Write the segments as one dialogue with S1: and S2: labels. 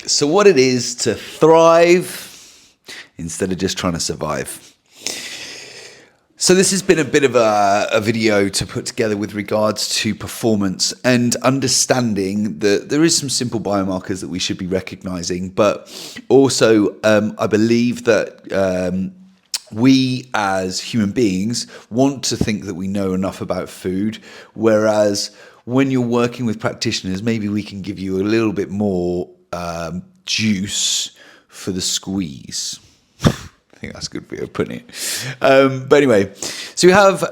S1: So what it is to thrive instead of just trying to survive. So this has been a bit of a video to put together with regards to performance and understanding that there is some simple biomarkers that we should be recognizing, but also I believe that we as human beings want to think that we know enough about food, whereas when you're working with practitioners, maybe we can give you a little bit more juice for the squeeze. I think that's a good way of putting it. But anyway, so we have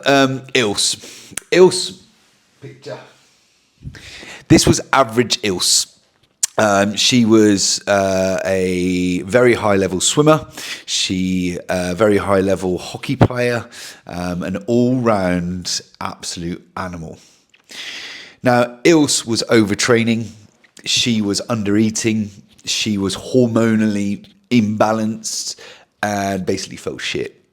S1: Ilse. Ilse, picture. This was average Ilse. She was a very high-level swimmer. She very high-level hockey player, an all-round absolute animal. Now, Ilse was overtraining. She was under-eating. She was hormonally imbalanced and basically felt shit.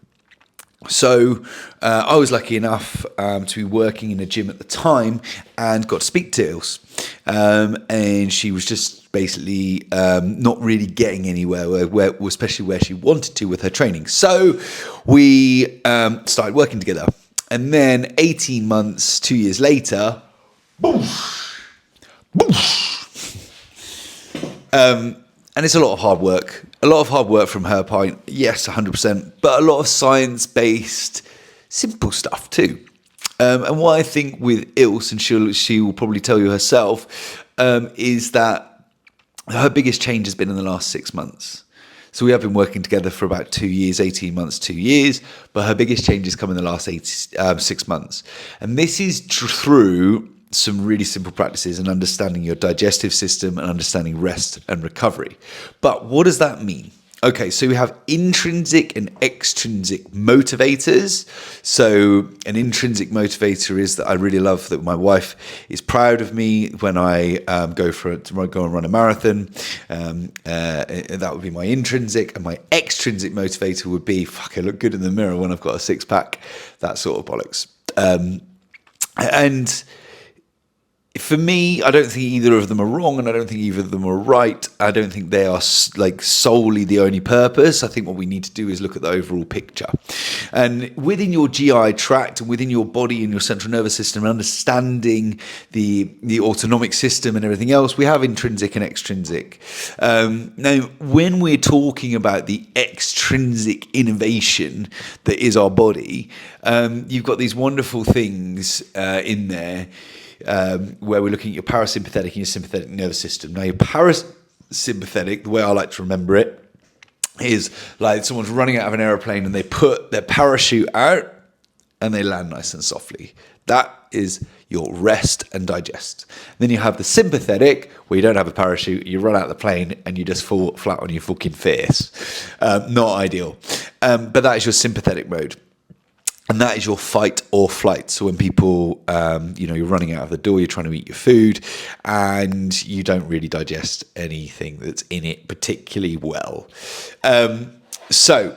S1: So I was lucky enough to be working in a gym at the time and got to speak to Ilse. And she was just basically not really getting anywhere, especially where she wanted to with her training. So we started working together. And then 18 months, 2 years later, boosh, boosh. And it's a lot of hard work. A lot of hard work from her point, yes, 100%, but a lot of science-based, simple stuff too. And what I think with Ilse, and she will probably tell you herself, is that her biggest change has been in the last 6 months. So we have been working together for about 2 years, 18 months, 2 years, but her biggest change has come in the last 6 months. And this is through some really simple practices and understanding your digestive system and understanding rest and recovery. But what does that mean? Okay, so we have intrinsic and extrinsic motivators. So an intrinsic motivator is that I really love that my wife is proud of me when I go and run a marathon. That would be my intrinsic, and my extrinsic motivator would be, fuck, I look good in the mirror when I've got a six pack, that sort of bollocks. And for me, I don't think either of them are wrong, and I don't think either of them are right. I don't think they are like solely the only purpose. I think what we need to do is look at the overall picture. And within your GI tract and within your body and your central nervous system, understanding the autonomic system and everything else, we have intrinsic and extrinsic. Now, when we're talking about the extrinsic innovation that is our body, you've got these wonderful things in there. Where we're looking at your parasympathetic and your sympathetic nervous system. Now, your parasympathetic, the way I like to remember it, is like someone's running out of an aeroplane and they put their parachute out and they land nice and softly. That is your rest and digest. Then you have the sympathetic, where you don't have a parachute, you run out of the plane and you just fall flat on your fucking face. Not ideal. But that is your sympathetic mode. And that is your fight or flight. So when people, you're running out of the door, you're trying to eat your food, and you don't really digest anything that's in it particularly well. So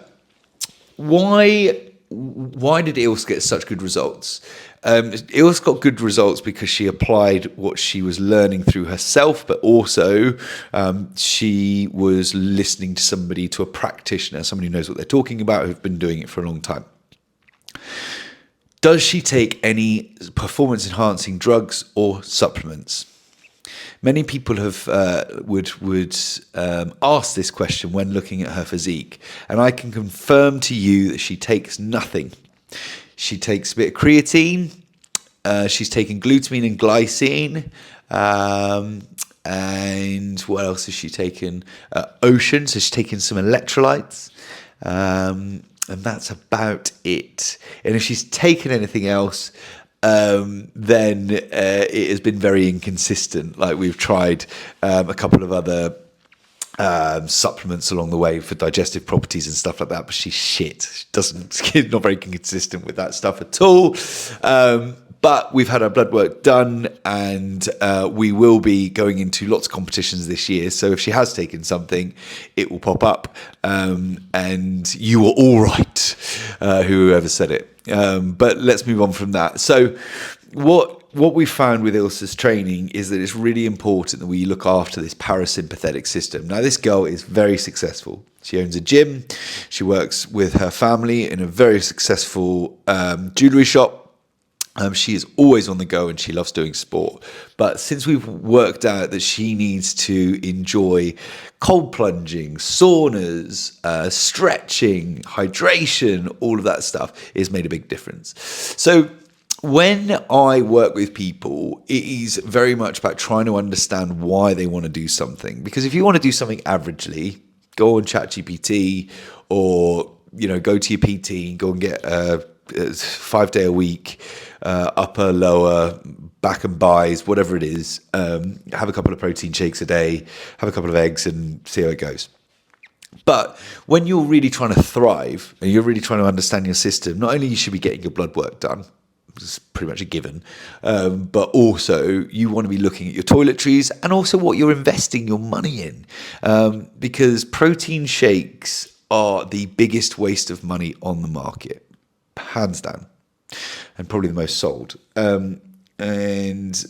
S1: why did Ilse get such good results? Ilse got good results because she applied what she was learning through herself, but also she was listening to a practitioner, somebody who knows what they're talking about, who've been doing it for a long time. Does she take any performance-enhancing drugs or supplements? Many people have would ask this question when looking at her physique, and I can confirm to you that she takes nothing. She takes a bit of creatine. She's taken glutamine and glycine. And what else has she taken? Ocean. So she's taken some electrolytes. And that's about it. And if she's taken anything else, then it has been very inconsistent. Like we've tried a couple of other supplements along the way for digestive properties and stuff like that, but she's shit. She's not very consistent with that stuff at all. But we've had our blood work done, and we will be going into lots of competitions this year. So if she has taken something, it will pop up, and you were all right, whoever said it. But let's move on from that. So what we found with Ilse's training is that it's really important that we look after this parasympathetic system. Now, this girl is very successful. She owns a gym. She works with her family in a very successful jewelry shop. She is always on the go and she loves doing sport. But since we've worked out that she needs to enjoy cold plunging, saunas, stretching, hydration, all of that stuff, it's made a big difference. So when I work with people, it is very much about trying to understand why they want to do something. Because if you want to do something averagely, go on ChatGPT or, go to your PT, go and get a 5 day a week, upper, lower, back and buys, whatever it is, have a couple of protein shakes a day, have a couple of eggs and see how it goes. But when you're really trying to thrive and you're really trying to understand your system, not only you should be getting your blood work done, it's pretty much a given, but also you want to be looking at your toiletries and also what you're investing your money in, because protein shakes are the biggest waste of money on the market, hands down, and probably the most sold. And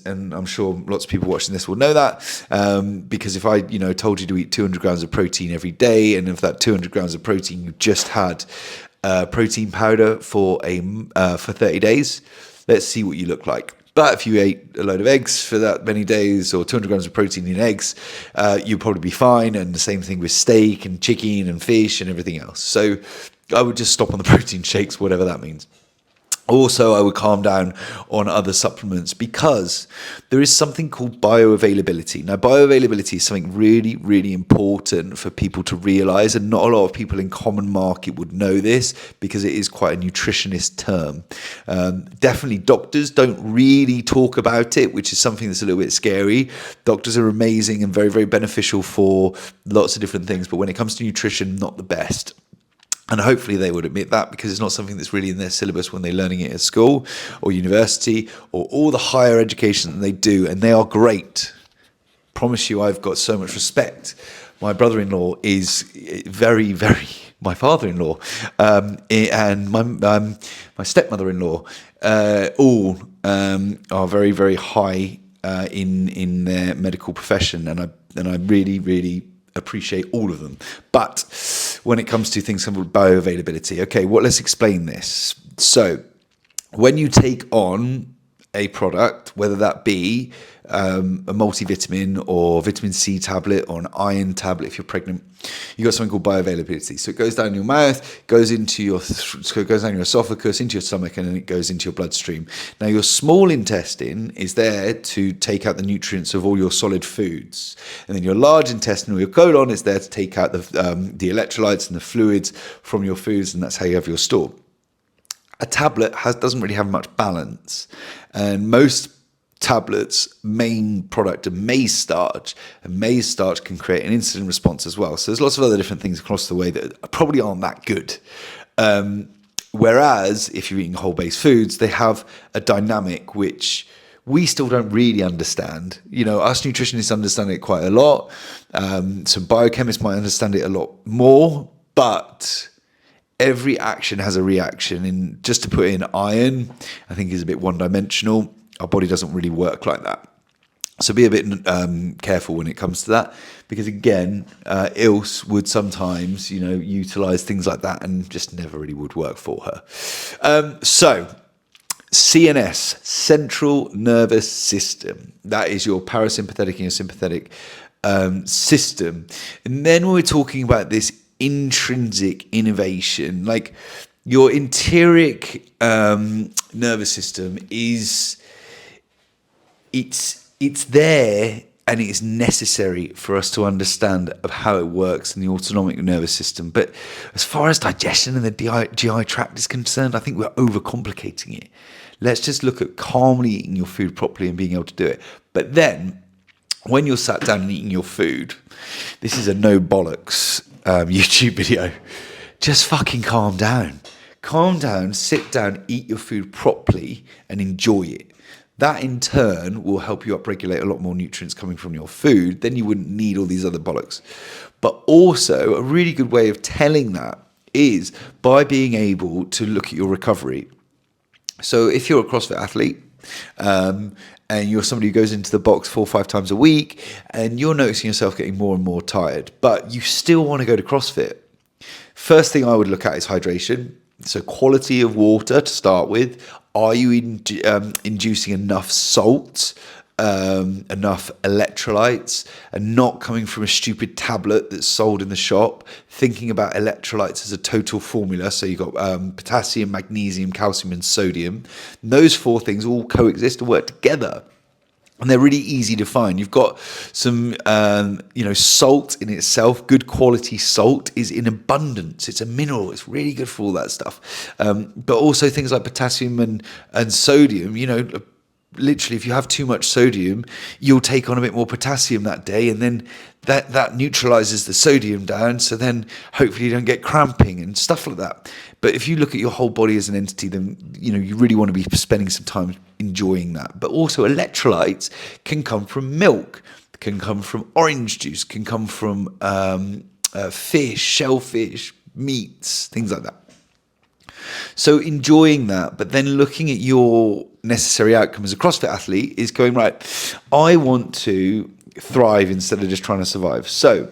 S1: I'm sure lots of people watching this will know that, because if I told you to eat 200 grams of protein every day, and if that 200 grams of protein you just had protein powder for 30 days, let's see what you look like. But if you ate a load of eggs for that many days, or 200 grams of protein in eggs, you'll probably be fine. And the same thing with steak and chicken and fish and everything else. So I would just stop on the protein shakes, whatever that means. Also, I would calm down on other supplements because there is something called bioavailability. Now, bioavailability is something really, really important for people to realize, and not a lot of people in common market would know this because it is quite a nutritionist term. Definitely doctors don't really talk about it, which is something that's a little bit scary. Doctors are amazing and very, very beneficial for lots of different things, but when it comes to nutrition, not the best. And hopefully they would admit that, because it's not something that's really in their syllabus when they're learning it at school or university or all the higher education that they do. And they are great. Promise you, I've got so much respect. My brother-in-law is very, very, my father-in-law and my stepmother-in-law all are very, very high in their medical profession. And I really, really appreciate all of them. But when it comes to things like bioavailability, okay, let's explain this. So when you take on a product, whether that be a multivitamin or vitamin C tablet or an iron tablet if you're pregnant, you got something called bioavailability. So it goes down your mouth, goes into goes down your esophagus, into your stomach, and then it goes into your bloodstream. Now, your small intestine is there to take out the nutrients of all your solid foods, and then your large intestine or your colon is there to take out the electrolytes and the fluids from your foods, and that's how you have your store. A tablet doesn't really have much balance, and most tablets' main product are maize starch, and maize starch can create an insulin response as well. So there's lots of other different things across the way that probably aren't that good. Whereas if you're eating whole-based foods, they have a dynamic which we still don't really understand. Us nutritionists understand it quite a lot. Some biochemists might understand it a lot more, but every action has a reaction. And just to put in iron, I think is a bit one-dimensional. Our body doesn't really work like that. So be a bit careful when it comes to that, because again, Ilse would sometimes, utilize things like that and just never really would work for her. So CNS, central nervous system, that is your parasympathetic and your sympathetic system. And then we're talking about this intrinsic innovation, like your enteric nervous system is, it's there, and it is necessary for us to understand of how it works in the autonomic nervous system. But as far as digestion and the GI tract is concerned, I think we're overcomplicating it. Let's just look at calmly eating your food properly and being able to do it. But then, when you're sat down and eating your food, this is a no bollocks YouTube video. Just fucking calm down. Calm down, sit down, eat your food properly, and enjoy it. That in turn will help you upregulate a lot more nutrients coming from your food. Then you wouldn't need all these other bollocks. But also, a really good way of telling that is by being able to look at your recovery. So if you're a CrossFit athlete, and you're somebody who goes into the box 4 or 5 times a week, and you're noticing yourself getting more and more tired, but you still want to go to CrossFit, first thing I would look at is hydration. So quality of water to start with. Are you inducing enough salt, enough electrolytes, and not coming from a stupid tablet that's sold in the shop, thinking about electrolytes as a total formula? So you've got potassium, magnesium, calcium, and sodium. And those 4 things all coexist and work together. And they're really easy to find. You've got some, salt in itself. Good quality salt is in abundance. It's a mineral. It's really good for all that stuff. But also things like potassium and sodium, literally, if you have too much sodium, you'll take on a bit more potassium that day, and then that neutralizes the sodium down, so then hopefully you don't get cramping and stuff like that. But if you look at your whole body as an entity, then you really want to be spending some time enjoying that. But also electrolytes can come from milk, can come from orange juice, can come from fish, shellfish, meats, things like that. So enjoying that, but then looking at your necessary outcome as a CrossFit athlete is going, right, I want to thrive instead of just trying to survive. So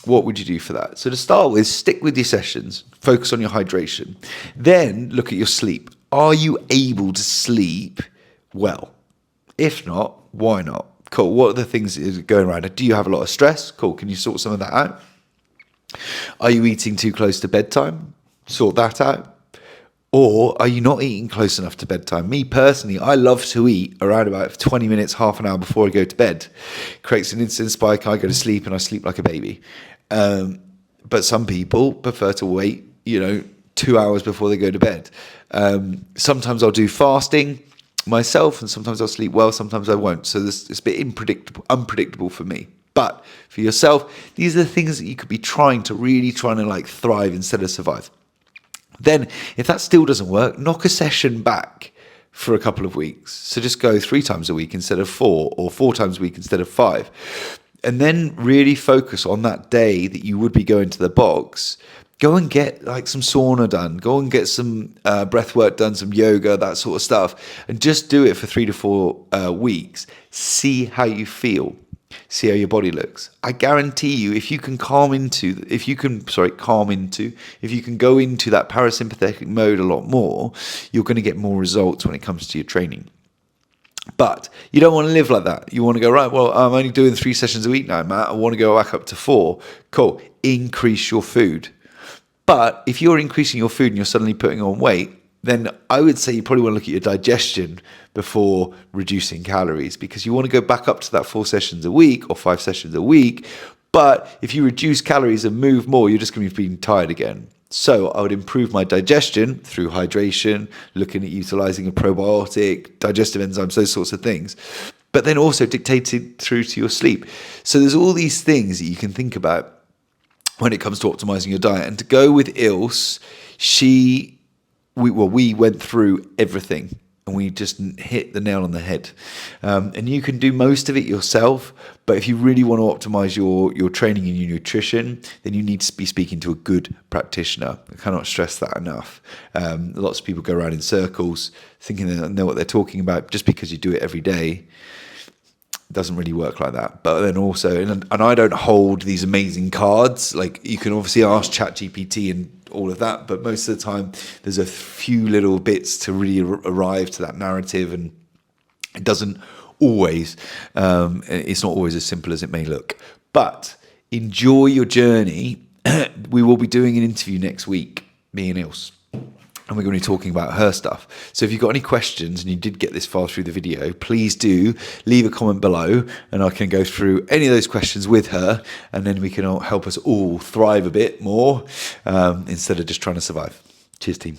S1: what would you do for that? So to start with, stick with your sessions, focus on your hydration. Then look at your sleep. Are you able to sleep well? If not, why not? Cool. What are the things that are going around? Do you have a lot of stress? Cool. Can you sort some of that out? Are you eating too close to bedtime? Sort that out. Or are you not eating close enough to bedtime? Me personally, I love to eat around about 20 minutes, half an hour before I go to bed. Creates an instant spike. I go to sleep and I sleep like a baby. But some people prefer to wait, 2 hours before they go to bed. Sometimes I'll do fasting myself, and sometimes I'll sleep well, sometimes I won't. So it's a bit unpredictable for me. But for yourself, these are the things that you could be trying to thrive instead of survive. Then, if that still doesn't work, knock a session back for a couple of weeks. So just go 3 times a week instead of 4, or 4 times a week instead of 5. And then really focus on that day that you would be going to the box. Go and get some sauna done. Go and get some breath work done, some yoga, that sort of stuff. And just do it for 3 to 4 weeks. See how you feel. See how your body looks. I guarantee you, if you can go into that parasympathetic mode a lot more, you're going to get more results when it comes to your training. But you don't want to live like that. You want to go, right, well, I'm only doing 3 sessions a week now, Matt. I want to go back up to 4. Cool. Increase your food. But if you're increasing your food and you're suddenly putting on weight, then I would say you probably want to look at your digestion before reducing calories, because you want to go back up to that 4 sessions a week or 5 sessions a week. But if you reduce calories and move more, you're just going to be feeling tired again. So I would improve my digestion through hydration, looking at utilizing a probiotic, digestive enzymes, those sorts of things. But then also dictated through to your sleep. So there's all these things that you can think about when it comes to optimizing your diet. And to go with Ilse, we went through everything and we just hit the nail on the head. And you can do most of it yourself, but if you really want to optimize your training and your nutrition, then you need to be speaking to a good practitioner. I cannot stress that enough. Lots of people go around in circles thinking they know what they're talking about. Just because you do it every day, it doesn't really work like that. But then also, and I don't hold these amazing cards. You can obviously ask ChatGPT and all of that, but most of the time there's a few little bits to really arrive to that narrative, and it doesn't always, it's not always as simple as it may look. But enjoy your journey. We will be doing an interview next week, me and Ilse, and we're going to be talking about her stuff. So if you've got any questions and you did get this far through the video, please do leave a comment below, and I can go through any of those questions with her, and then we can help us all thrive a bit more instead of just trying to survive. Cheers, team.